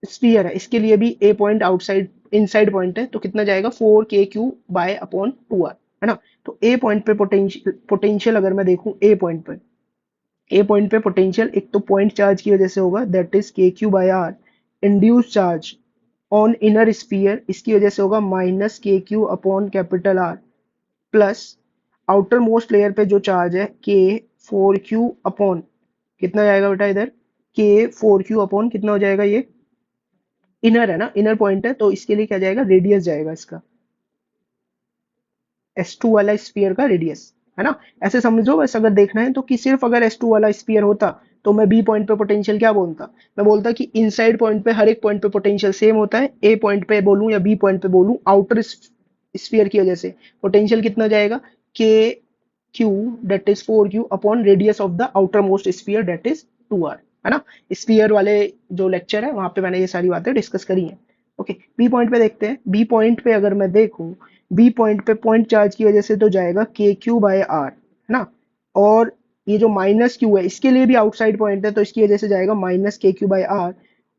स्फीयर है इसके लिए भी ए पॉइंट आउटसाइड इनसाइड पॉइंट है तो कितना जाएगा, 4 k q bye upon 2r, है ना। तो ए पॉइंट पे पोटेंशियल अगर मैं देखूं, ए पॉइंट पे पोटेंशियल एक तो पॉइंट चार्ज की वजह से होगा, that is k Q by R. Induce charge on inner sphere, इसकी वजह से होगा माइनस के Q upon capital R, plus outer most layer पे जो चार्ज है के फोर क्यू अपॉन कितना जाएगा बेटा इधर, के फोर क्यू अपॉन कितना हो जाएगा, ये इनर है ना, इनर पॉइंट है तो इसके लिए क्या जाएगा, रेडियस जाएगा इसका, S2 वाला स्फीयर का रेडियस, है ना। ऐसे समझो बस, अगर देखना है तो कि सिर्फ अगर S2 वाला स्फीयर होता तो मैं बी पॉइंट पे पोटेंशियल क्या बोलता, मैं बोलता कि इनसाइड पॉइंट पे हर एक पॉइंट पे पोटेंशियल सेम होता है, ए पॉइंट पे बोलूं या बी पॉइंट पे बोलूं, आउटर स्फीयर की वजह से पोटेंशियल कितना जाएगा, के Q that is four Q upon radius of the outer most sphere that is two R, है ना। स्फीयर वाले जो लेक्चर है वहां पे मैंने ये सारी बातें डिस्कस करी हैं। ओके, बी पॉइंट पे देखते हैं। बी पॉइंट पे अगर मैं देखूं, बी पॉइंट पे पॉइंट चार्ज की वजह से तो जाएगा के क्यू बाय आर, है ना। और ये जो माइनस क्यू है इसके लिए भी आउटसाइड पॉइंट है तो इसकी वजह से जाएगा माइनस के क्यू बाय आर,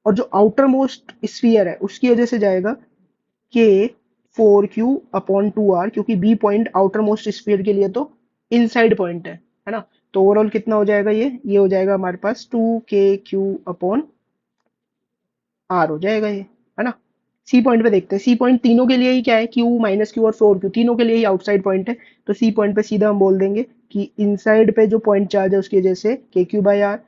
और जो आउटर मोस्ट स्फीयर है उसकी वजह से जाएगा K four Q upon two R, क्योंकि B point outer most sphere के लिए तो इनसाइड पॉइंट है ना। तो ओवरऑल कितना हो जाएगा, ये हो जाएगा हमारे पास टू के क्यू अपॉन आर हो जाएगा ये, है ना। सी पॉइंट पे देखते हैं। सी पॉइंट तीनों के लिए ही क्या है, क्यू माइनस क्यू और फोर क्यू तीनों के लिए ही आउटसाइड पॉइंट है, तो सी पॉइंट पे सीधा हम बोल देंगे कि इनसाइड पे जो पॉइंट चार्ज है उसकी वजह से K Q by are,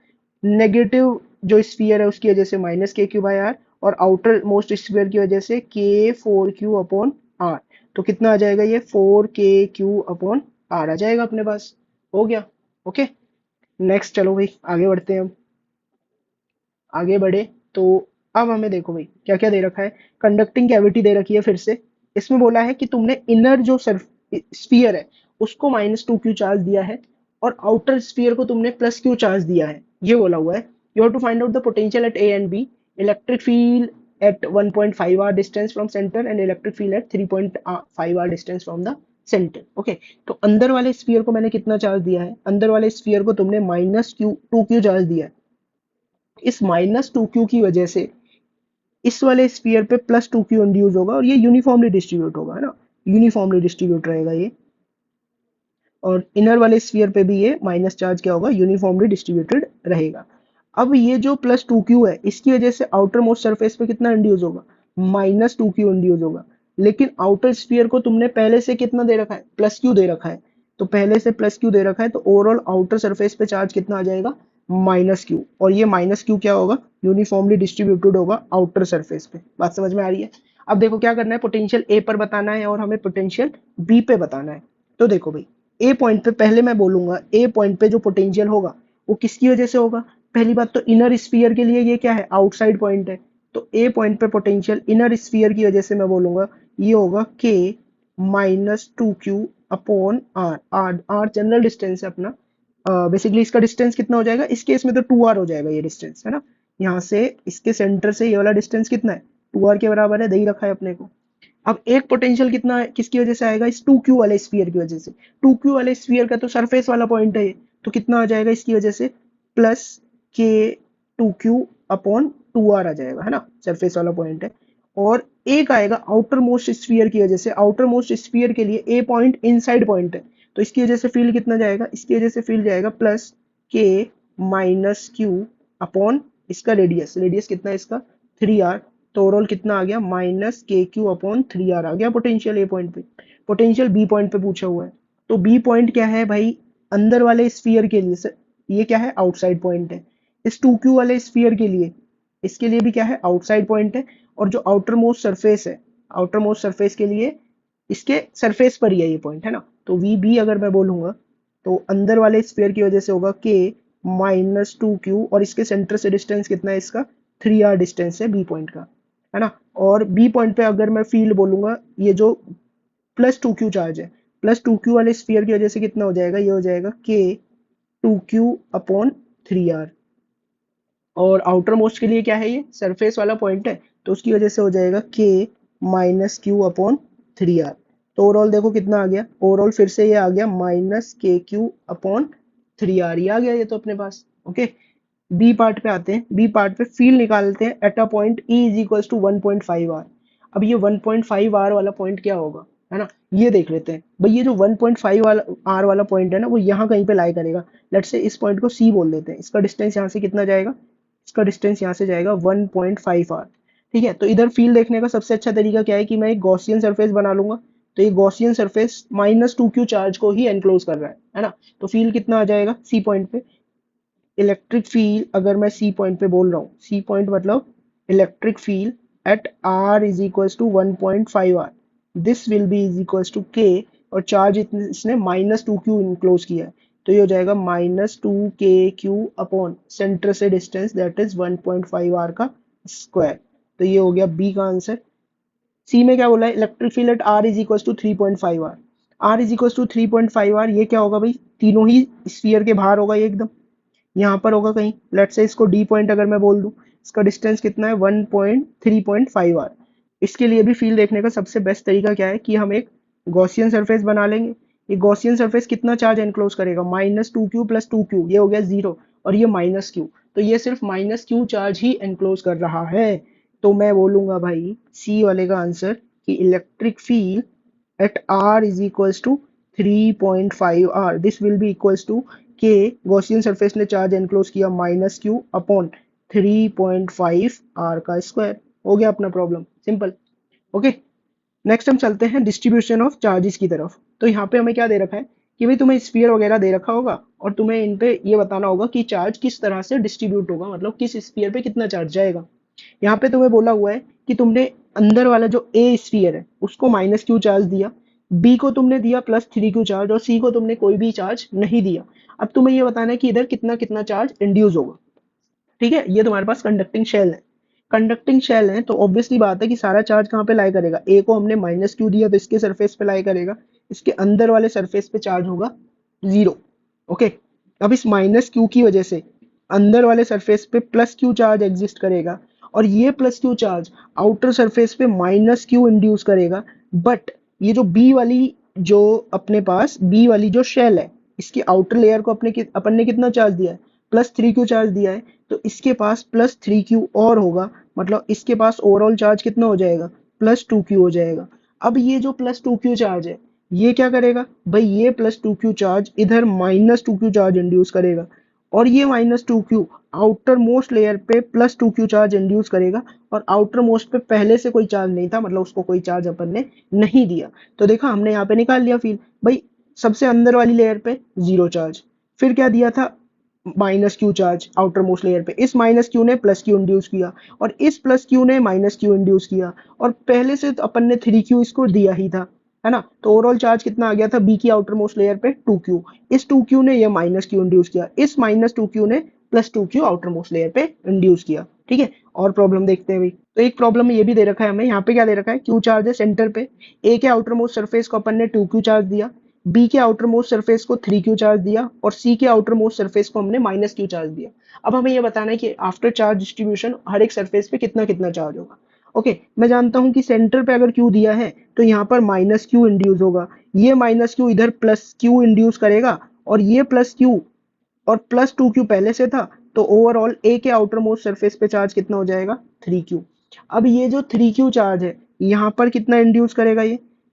negative जो स्फीयर है उसकी वजह से माइनस के क्यू बाई आर, और आउटर मोस्ट स्फीयर की वजह से के फोर क्यू अपॉन आर। तो कितना आ जाएगा, ये फोर के क्यू अपॉन आर आ जाएगा अपने पास, हो गया। ओके, नेक्स्ट चलो भाई आगे बढ़ते हैं हम। आगे बढ़े तो अब हमें देखो भाई क्या क्या दे रखा है। कंडक्टिंग कैविटी दे रखी है फिर से। इसमें बोला है कि तुमने इनर जो सर्फ स्फीयर है उसको माइनस टू क्यू चार्ज दिया है, और आउटर स्फीयर को तुमने प्लस क्यू चार्ज दिया है, ये बोला हुआ है। You have to find out the potential at A and B, electric field at 1.5 R distance from centre and electric field at 3.5 R distance from the centre. Okay, तो अंदर वाले स्फीयर को मैंने कितना चार्ज दिया है, अंदर वाले स्फीयर को तुमने minus Q two Q charge दिया है। इस माइनस टू क्यू की वजह से इस वाले स्फीयर पे प्लस टू क्यू इंड्यूस होगा, और ये यूनिफॉर्मली डिस्ट्रीब्यूट होगा, है ना, यूनिफॉर्मली डिस्ट्रीब्यूट रहेगा ये। और इनर वाले स्फीयर पे भी ये माइनस चार्ज क्या होगा, यूनिफॉर्मली डिस्ट्रीब्यूटेड रहेगा। अब ये जो प्लस टू क्यू है इसकी वजह से आउटर मोस्ट सरफेस पे कितना इंड्यूस होगा, माइनस टू क्यू इंड्यूस होगा। लेकिन आउटर स्फीयर को तुमने पहले से कितना दे रखा है, प्लस क्यू दे रखा है, तो पहले से प्लस क्यू दे रखा है तो ओवरऑल आउटर सरफेस पे चार्ज कितना आ जाएगा, माइनस क्यू। और ये माइनस क्यू क्या होगा, यूनिफॉर्मली डिस्ट्रीब्यूटेड होगा आउटर सरफेस पे। बात समझ में आ रही है। अब देखो क्या करना है, पोटेंशियल ए पर बताना है और हमें पोटेंशियल बी पे बताना है। तो देखो भाई, ए पॉइंट पे पहले मैं बोलूंगा, ए पॉइंट पे जो पोटेंशियल होगा वो किसकी वजह से होगा, पहली बात तो इनर स्फीयर के लिए ये क्या है, आउटसाइड पॉइंट है, तो ए पॉइंट पे पोटेंशियल इनर स्फीयर की वजह से मैं बोलूंगा ये होगा k minus two Q upon R. R R general distance है अपना, बेसिकली इसका डिस्टेंस कितना हो जाएगा, इस केस में तो टू आर हो जाएगा ये डिस्टेंस, है ना। यहाँ से इसके सेंटर से ये वाला डिस्टेंस कितना है, टू आर के बराबर है, दे ही रखा है अपने को। अब एक पोटेंशियल कितना है, किसकी वजह से आएगा, इस टू क्यू वाले स्फीयर की वजह से। टू क्यू वाले स्फीयर का तो सरफेस वाला पॉइंट है ये, तो कितना आ जाएगा इसकी वजह से, plus K two Q upon two R आ जाएगा, है ना, सरफेस वाला पॉइंट है। और एक आएगा आउटर मोस्ट स्फीयर की वजह से, आउटर मोस्ट स्फीयर के लिए ए पॉइंट इनसाइड पॉइंट है, तो इसकी वजह से फील्ड कितना जाएगा, इसकी वजह से फील्ड जाएगा प्लस के माइनस क्यू अपॉन इसका रेडियस, रेडियस कितना है इसका, थ्री आर। तो ओवरऑल कितना आ गया, माइनस के क्यू अपॉन थ्री आर आ गया पोटेंशियल ए पॉइंट पे। पोटेंशियल बी पॉइंट पे पूछा हुआ है, तो बी पॉइंट क्या है भाई, अंदर वाले स्फीयर के लिए ये क्या है, आउटसाइड पॉइंट है। इस टू क्यू वाले स्फीयर के लिए, इसके लिए भी क्या है, आउटसाइड पॉइंट है। और जो आउटर मोस्ट सरफेस है, आउटर मोस्ट सरफेस के लिए इसके सरफेस पर ही है ये पॉइंट, है ना। तो वी बी अगर मैं बोलूंगा तो अंदर वाले स्फीयर की वजह से होगा के माइनस टू क्यू, और इसके सेंटर से डिस्टेंस कितना है इसका, थ्री आर डिस्टेंस है बी पॉइंट का, है ना। और बी पॉइंट पे अगर मैं फील्ड बोलूंगा, ये जो प्लस टू क्यू चार्ज है, प्लस टू क्यू वाले स्फीयर की वजह से कितना हो जाएगा, ये हो जाएगा k two Q upon three R. और आउटर मोस्ट के लिए क्या है, ये सरफेस वाला पॉइंट है, तो उसकी वजह से हो जाएगा k minus Q upon three R. तो ओवरऑल देखो कितना आ गया, ओवरऑल फिर से ये आ गया माइनस के क्यू अपॉन थ्री आर, ये आ गया ये तो अपने पास। ओके, बी पार्ट पे आते हैं। बी पार्ट पे फील्ड निकालते हैं at a point E is equals to 1.5 R. अब ये 1.5 आर वाला पॉइंट क्या होगा, है ना, ये देख लेते हैं भाई। ये जो 1.5 वाला आर वाला पॉइंट है ना, वो यहाँ कहीं पे लाई करेगा। लेट्स से इस पॉइंट को सी बोल देते हैं, इसका डिस्टेंस यहाँ से कितना जाएगा, इसका डिस्टेंस यहाँ से जाएगा 1.5 r। ठीक है, तो इधर फील्ड देखने का सबसे अच्छा तरीका क्या है कि मैं एक गॉसियन सरफेस बना लूंगा। तो ये गॉसियन सरफेस -2q चार्ज को ही एनक्लोज कर रहा है ना। तो फील्ड कितना आ जाएगा सी पॉइंट पे, इलेक्ट्रिक फील्ड अगर मैं सी पॉइंट पे बोल रहा हूँ, सी पॉइंट मतलब electric field at r is equals to 1.5 r, this will be is equals to k, और चार्ज इसने -2q इनक्लोज किया है, तो ये हो जाएगा -2kq अपॉन सेंटर से डिस्टेंस दैट इज 1.5 r का स्क्वायर। तो ये हो गया बी का आंसर। सी में क्या बोला है, electric field at r is equals to 3.5 r, r is equals to 3.5 r, ये क्या होगा भाई, तीनों ही स्फीयर के बाहर होगा ये एकदम, यहाँ पर होगा कहीं, लेट्स से इसको डी पॉइंट अगर मैं बोल दूं, इसका डिस्टेंस कितना है 1.3.5 r। इसके लिए भी फील्ड देखने का सबसे बेस्ट तरीका क्या है कि हम एक गॉसियन सरफेस बना लेंगे। ये गॉसियन सरफेस कितना चार्ज एनक्लोज करेगा, -2q प्लस 2q, ये हो गया 0, और ये -q, तो ये सिर्फ -q चार्ज ही एनक्लोज कर रहा है। तो मैं बोलूंगा भाई सी वाले का आंसर कि electric field at r is equals to 3.5 r, this will be equals to k, Gaussian surface ने चार्ज एनक्लोज किया -q अपॉन 3.5 r का स्क्वायर। हो गया अपना प्रॉब्लम सिंपल। ओके, नेक्स्ट हम चलते हैं डिस्ट्रीब्यूशन ऑफ चार्जेस की तरफ। तो यहाँ पे हमें क्या दे रखा है कि भाई तुम्हें स्फीयर वगैरह दे रखा होगा और तुम्हें इन पे ये बताना होगा कि चार्ज किस तरह से डिस्ट्रीब्यूट होगा, मतलब किस स्फीयर पे कितना चार्ज जाएगा। यहाँ पे तुम्हें बोला हुआ है कि तुमने अंदर वाला जो ए स्फीयर है उसको -q चार्ज दिया, बी को तुमने दिया +3q चार्ज, और सी को तुमने कोई भी चार्ज नहीं दिया। अब तुम्हें ये बताना है कि इधर कितना कितना चार्ज इंड्यूस होगा। ठीक है, ये तुम्हारे पास कंडक्टिंग शेल है। कंडक्टिंग शेल है तो ऑब्वियसली बात है कि सारा चार्ज कहाँ पे लाई करेगा, ए को हमने -q दिया तो इसके सरफेस पे लाई करेगा, इसके अंदर वाले सरफेस पे चार्ज होगा 0। ओके, अब इस -q की वजह से अंदर वाले सरफेस पे +q चार्ज एग्जिस्ट करेगा, और ये +q चार्ज आउटर सरफेस पे -q इंड्यूस करेगा। बट ये जो बी वाली, जो अपने पास बी वाली जो शेल है, इसकी आउटर लेयर को अपन ने कितना चार्ज दिया है, +3q चार्ज दिया है, तो इसके पास +3q और होगा, मतलब इसके पास ओवरऑल चार्ज कितना हो जाएगा, +2q हो जाएगा। अब ये जो +2q चार्ज है ये क्या करेगा भाई, ये +2q चार्ज इधर -2q चार्ज इंड्यूस करेगा, और ये -2q आउटर मोस्ट लेयर पे +2q चार्ज इंड्यूस करेगा, और आउटर मोस्ट पे पहले से कोई चार्ज नहीं था, मतलब उसको कोई चार्ज अपन ने नहीं दिया। तो देखा हमने यहाँ पे निकाल लिया फील्ड भाई, सबसे अंदर वाली लेयर पे 0 चार्ज, फिर क्या दिया था -q charge outer most layer पे, इस -q ने +q इंड्यूस किया, और इस +q ने -q इंड्यूस किया, और पहले से तो अपन ने 3q इसको दिया ही था, है ना। तो ओवरऑल चार्ज कितना आ गया था बी की आउटर मोस्ट लेयर पे 2q, इस 2q ने ये -q इंड्यूस किया, इस -2q ने +2q आउटर मोस्ट लेयर पे इंड्यूस किया। ठीक है, और प्रॉब्लम देखते हैं भाई। तो एक प्रॉब्लम में ये भी दे रखा है हमें, यहाँ पे क्या दे रखा है, q चार्ज है सेंटर पे, ए के आउटर मोस्ट सरफेस को अपन ने 2q चार्ज दिया, बी के आउटर मोस्ट सरफेस को 3q चार्ज दिया, और सी के आउटर मोस्ट सरफेस को हमने -q चार्ज दिया। अब हमें ये बताना है कि आफ्टर चार्ज डिस्ट्रीब्यूशन हर एक सरफेस पे कितना कितना चार्ज होगा। ओके, मैं जानता हूं कि सेंटर पे अगर q दिया है तो यहाँ पर -q इंड्यूस होगा, ये -q इधर +q इंड्यूस करेगा, और ये +q और +2q पहले से था, तो ओवरऑल ए के आउटर मोस्ट सरफेस पे चार्ज कितना हो जाएगा 3q। अब ये जो 3q चार्ज है यहाँ पर कितना इंड्यूस करेगा,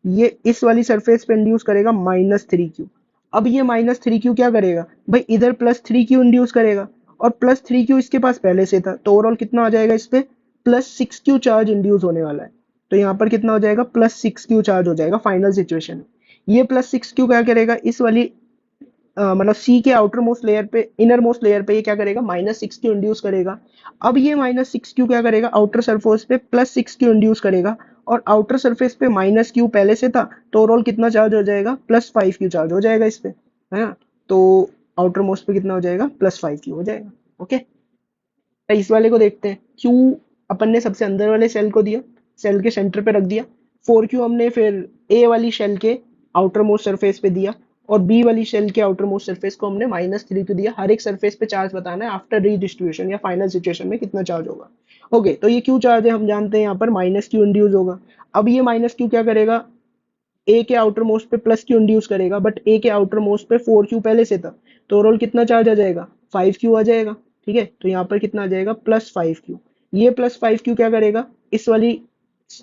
ये इस वाली सरफेस पे इंड्यूस करेगा -3q। अब ये -3q क्या करेगा भाई, इधर +3q इंड्यूस करेगा, और +3q इसके पास पहले से था, तो ओवरऑल कितना आ जाएगा, इस पे +6q चार्ज इंड्यूस होने वाला है। तो यहाँ पर कितना हो जाएगा, +6q चार्ज हो जाएगा फाइनल सिचुएशन। ये +6q क्या करेगा, इस वाली मतलब सी के आउटर मोस्ट लेयर पे, इनर मोस्ट लेयर पे ये क्या करेगा, -6q इंड्यूस करेगा। अब ये -6q क्या करेगा, आउटर सरफेस पे +6q इंड्यूस करेगा, और आउटर सरफेस पे -q पहले से था, तो ओवरऑल कितना चार्ज हो जाएगा, +5q चार्ज हो जाएगा इस पे, है ना। तो आउटर मोस्ट पे कितना हो जाएगा, +5q हो जाएगा। ओके, तो इस वाले को देखते हैं। Q अपन ने सबसे अंदर वाले सेल को दिया, सेल के सेंटर पे रख दिया। 4Q हमने फिर A वाली शेल के आउटर मोस्ट सरफेस पे दिया, और B वाली शेल के आउटर मोस्ट सरफेस को हमने -3Q दिया। हर एक सरफेस पे चार्ज बताना है आफ्टर रीडिस्ट्रीब्यूशन या फाइनल सिचुएशन में कितना चार्ज होगा। ओके, तो ये Q चार्ज है, हम जानते हैं यहाँ पर -Q इंड्यूस होगा। अब ये -Q क्या करेगा, ए के आउटर मोस्ट पे +q इंड्यूस करेगा, बट ए के आउटर मोस्ट पे 4q पहले से था, तो ओवरऑल कितना चार्ज आ जाएगा, 5q आ जाएगा। ठीक है, तो यहाँ पर कितना आ जाएगा, +5q। ये +5q क्या करेगा, इस वाली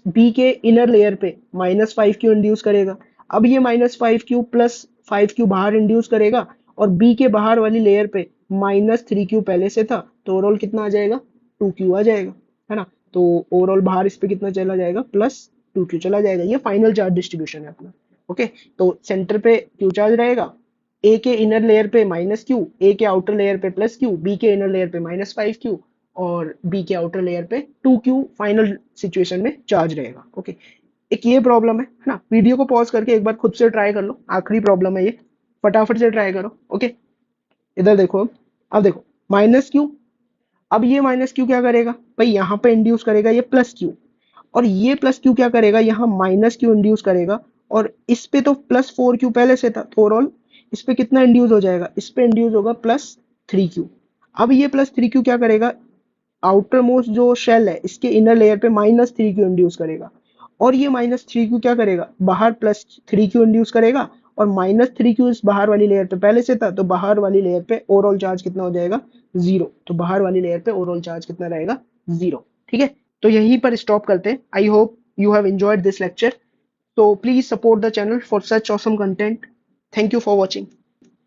बी के इनर लेयर पे -5q इंड्यूस करेगा। अब ये -5q प्लस 5q बाहर इंड्यूस करेगा, और बी के बाहर वाली लेयर पे -3q पहले से था, तो ओवरऑल कितना आ जाएगा, 2q आ जाएगा, है ना। तो ओवरऑल बाहर इस पे कितना चला जाएगा, +2q चला जाएगा। ये फाइनल चार्ज डिस्ट्रीब्यूशन है अपना। ओके, तो सेंटर पे q चार्ज रहेगा, ए के इनर लेयर पे -q, ए के आउटर लेयर पे +q, बी के इनर लेयर पे -5q और बी के आउटर लेयर पे 2q फाइनल सिचुएशन में चार्ज रहेगा। ओके, एक ये प्रॉब्लम है ना। वीडियो को पॉज करके एक बार खुद से ट्राई कर लो, आखिरी प्रॉब्लम है ये, फटाफट से ट्राई करो। ओके, इधर देखो, अब देखो -q, अब ये -q क्या करेगा भाई, यहाँ पे इंड्यूस करेगा ये +q, और ये +q क्या करेगा, यहाँ -q इंड्यूस करेगा, और इस पे तो +4q पहले से था, तो ओवरऑल इस पे कितना इंड्यूस हो जाएगा, इस पे इंड्यूस होगा +3q। अब ये +3q क्या करेगा, आउटर मोस्ट जो शेल है इसके इनर लेयर पे -3q इंड्यूस करेगा, और ये -3q क्या करेगा, बाहर +3q इंड्यूस करेगा, और -3q इस बाहर वाली लेयर पे पहले से था, तो बाहर वाली लेयर पे ओवरऑल चार्ज कितना हो जाएगा, 0। तो बाहर वाली लेयर पे ओवरऑल चार्ज कितना रहेगा, 0। ठीक है, तो यहीं पर स्टॉप करते हैं। I hope you have enjoyed this lecture, so please support the channel for such awesome content. Thank you for watching.